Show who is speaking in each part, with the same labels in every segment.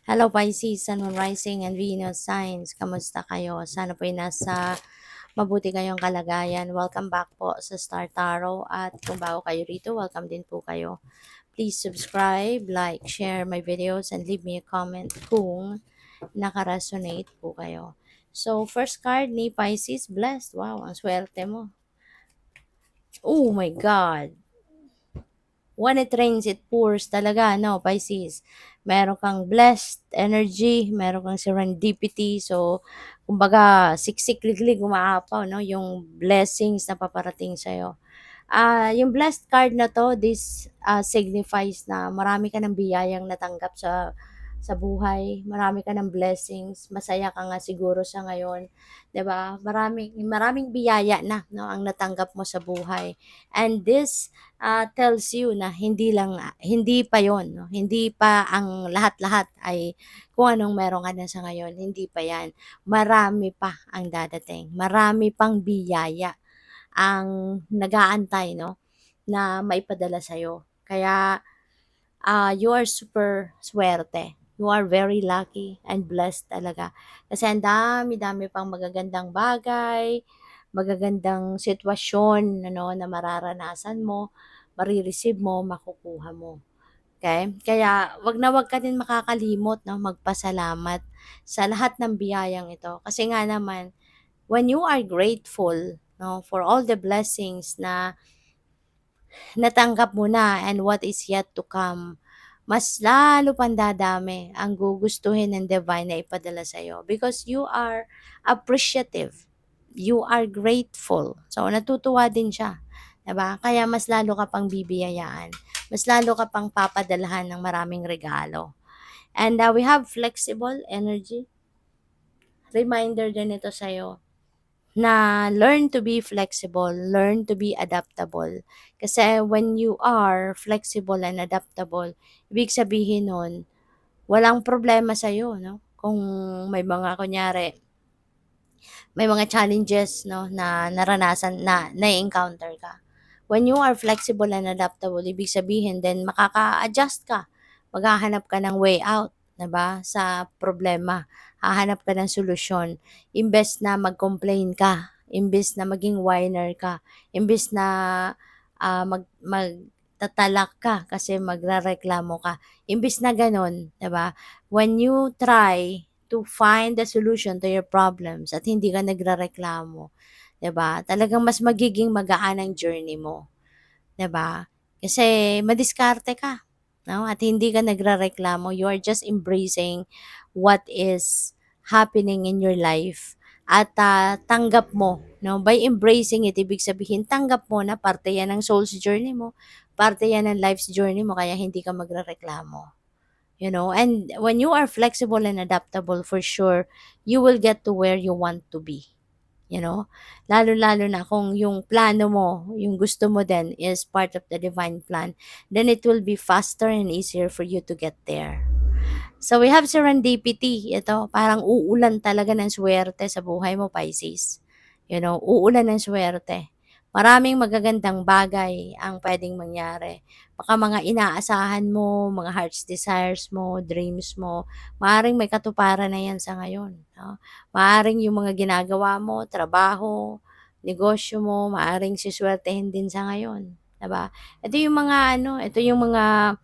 Speaker 1: Hello Pisces, Sun, Moon, Rising, and Venus signs. Kamusta kayo? Sana po ay nasa mabuti kayong kalagayan. Welcome back po sa Star Tarot. At kung bago kayo rito, welcome din po kayo. Please subscribe, like, share my videos, and leave me a comment kung nakaresonate po kayo. So, first card ni Pisces, blessed. Wow, ang swerte mo. Oh my God. When it rains, it pours talaga, no, Pisces. Meron kang blessed energy, meron kang serendipity. So, kumbaga, siksik-liglig, umaapaw, no, yung blessings na paparating sa'yo. Yung blessed card na to, this signifies na marami ka ng biyayang natanggap sa buhay, marami ka ng blessings, masaya ka nga siguro sa ngayon, 'di ba? Maraming biyaya na, no, ang natanggap mo sa buhay. And this tells you na hindi pa 'yon, no? Hindi pa ang lahat-lahat ay kung anong meron ka na sa ngayon, hindi pa 'yan. Marami pa ang dadating. Marami pang biyaya ang nag-aantay, no, na maipadala sa'yo. Kaya, you are super swerte. You are very lucky and blessed talaga. Kasi ang dami-dami pang magagandang bagay, magagandang sitwasyon, ano, na mararanasan mo, marireceive mo, makukuha mo. Okay? Kaya, wag na wag ka din makakalimot, no, magpasalamat sa lahat ng biyayang ito. Kasi nga naman, when you are grateful, no, for all the blessings na natanggap mo na and what is yet to come, mas lalo pang dadami ang gugustuhin ng divine na ipadala sa iyo because you are appreciative. You are grateful. So, natutuwa din siya. 'Di ba? Kaya mas lalo ka pang bibiyayaan. Mas lalo ka pang papadalahan ng maraming regalo. And we have flexible energy. Reminder din ito sa'yo na learn to be flexible, learn to be adaptable. Kasi when you are flexible and adaptable, ibig sabihin nun, walang problema sa'yo, no? Kung may mga, kunyari, may mga challenges, no, na naranasan, na-encounter ka. When you are flexible and adaptable, ibig sabihin, then makaka-adjust ka. Maghahanap ka ng way out, 'di ba, sa problema. Hahanap ka ng solusyon. Imbes na mag-complain ka, imbes na maging whiner ka, imbes na magtatalak ka kasi magrareklamo ka. Imbes na gano'n, 'di ba? When you try to find the solution to your problems at hindi ka nagrereklamo, 'di ba? Talagang mas magiging magaan ang journey mo, 'di ba? Kasi madiskarte ka, no? At hindi ka nagrereklamo, you are just embracing what is happening in your life at tanggap mo, no? By embracing it, ibig sabihin tanggap mo na parte 'yan ng soul's journey mo, parte 'yan ng life's journey mo kaya hindi ka magrereklamo. And when you are flexible and adaptable, for sure, you will get to where you want to be. Lalo-lalo na kung yung plano mo, yung gusto mo din is part of the divine plan, then it will be faster and easier for you to get there. So we have serendipity. Ito, parang uulan talaga ng swerte sa buhay mo, Pisces. Uulan ng swerte. Maraming magagandang bagay ang pwedeng mangyari. Baka mga inaasahan mo, mga heart's desires mo, dreams mo, maaring may katuparan na yan sa ngayon. No? Maaring yung mga ginagawa mo, trabaho, negosyo mo, maaring siswertehin din sa ngayon. Diba? Ito yung mga ito yung mga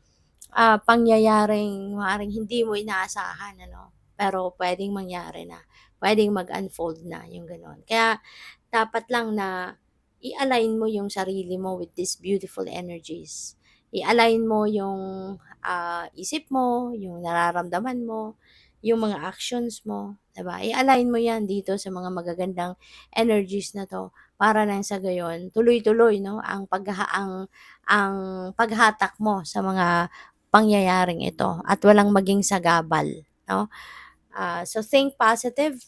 Speaker 1: pangyayaring maaaring hindi mo inaasahan, ano, pero puwedeng mangyari na, puwedeng mag-unfold na, yung gano'n. Kaya dapat lang na i-align mo yung sarili mo with these beautiful energies. I-align mo yung isip mo, yung nararamdaman mo, yung mga actions mo, 'di ba? I-align mo 'yan dito sa mga magagandang energies na 'to para nang sa gayon tuloy-tuloy, no, ang paghatak mo sa mga pangyayaring ito at walang maging sagabal, no? So think positive,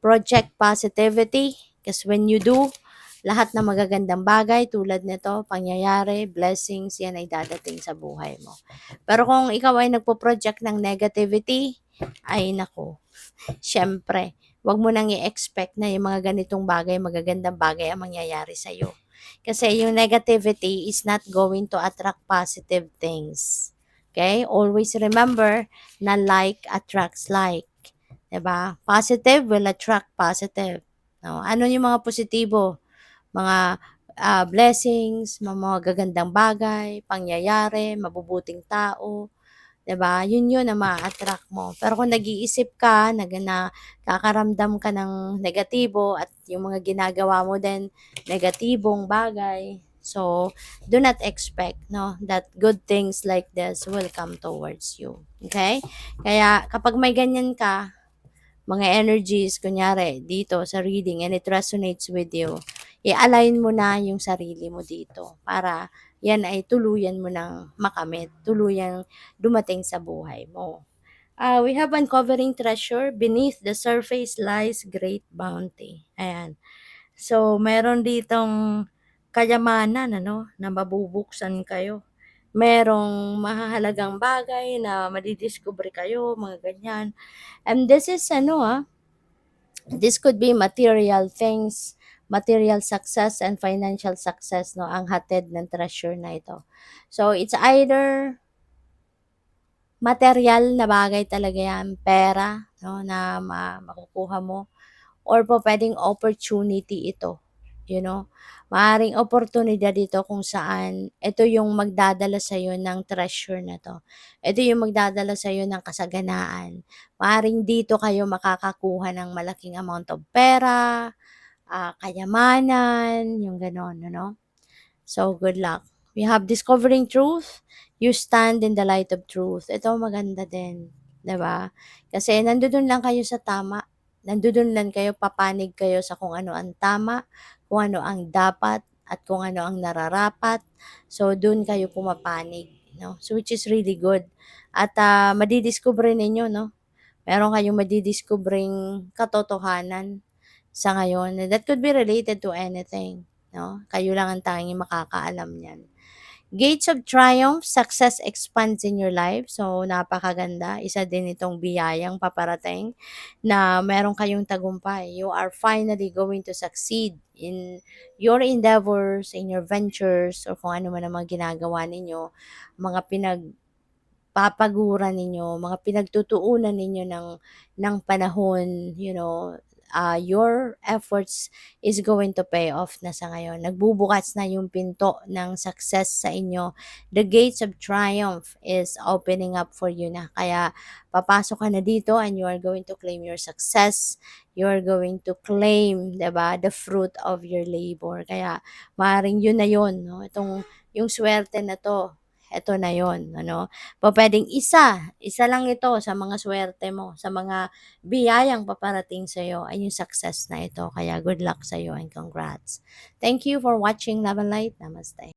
Speaker 1: project positivity, because when you do, lahat ng magagandang bagay tulad nito, pangyayari, blessings, yan ay dadating sa buhay mo. Pero kung ikaw ay nagpo-project ng negativity, ay nako, syempre, wag mo nang i-expect na yung mga ganitong bagay, magagandang bagay ang mangyayari sa'yo. Kasi yung negativity is not going to attract positive things. Okay? Always remember na like attracts like. 'Di ba? Positive will attract positive. No? Ano yung mga positibo? Mga blessings, mga gagandang bagay, pangyayari, mabubuting tao, 'di ba? Yun ang maa-attract mo. Pero kung nag-iisip ka, nakakaramdam ka ng negatibo at yung mga ginagawa mo din negatibong bagay, so do not expect no that good things like this will come towards you. Okay? Kaya kapag may ganyan ka, mga energies, kunyari, dito sa reading and it resonates with you, i-align mo na yung sarili mo dito para yan ay tuluyan mo ng makamit, tuluyan dumating sa buhay mo. We have uncovering treasure. Beneath the surface lies great bounty. Ayan. So, meron ditong kayamanan, ano, na mabubuksan kayo. Merong mahahalagang bagay na madidiscover kayo, mga ganyan. And this is, this could be material things, material success and financial success, no, ang hatid ng treasure na ito. So, it's either material na bagay talaga yan, pera, no, na makukuha mo, or po pwedeng opportunity ito, you know. Maaring oportunidad dito kung saan ito yung magdadala sa iyo ng treasure na 'to. Ito yung magdadala sa iyo ng kasaganaan. Maaring dito kayo makakakuha ng malaking amount of pera, kayamanan, yung gano'n, ano. So, good luck. We have discovering truth. You stand in the light of truth. Ito maganda din, 'di ba? Kasi nandoon lang kayo sa tama. Nandoon lang kayo, papanig kayo sa kung ano ang tama, kung ano ang dapat, at kung ano ang nararapat. So, doon kayo pumapanig, no? So, which is really good. At madidiscover ninyo, no? Meron kayong madidiscovering katotohanan sa ngayon. That could be related to anything, no? Kayo lang ang tanging makakaalam niyan. Gates of Triumph, success expands in your life. So, napakaganda. Isa din itong biyayang paparating na meron kayong tagumpay. You are finally going to succeed in your endeavors, in your ventures, or kung ano man ang mga ginagawa ninyo, mga papaguran ninyo, mga pinagtutuunan ninyo ng panahon, your efforts is going to pay off na sa ngayon. Nagbubukas na yung pinto ng success sa inyo. The gates of triumph is opening up for you na. Kaya papasok ka na dito and you are going to claim your success. You are going to claim, 'di ba, the fruit of your labor. Kaya maaaring yun na yun, no? Yung swerte na to, eto na yon, ano. Pupuwedeng isa lang ito sa mga swerte mo, sa mga biyayang paparating sa'yo ay yung success na ito. Kaya good luck sa'yo and congrats. Thank you for watching Love and Light. Namaste.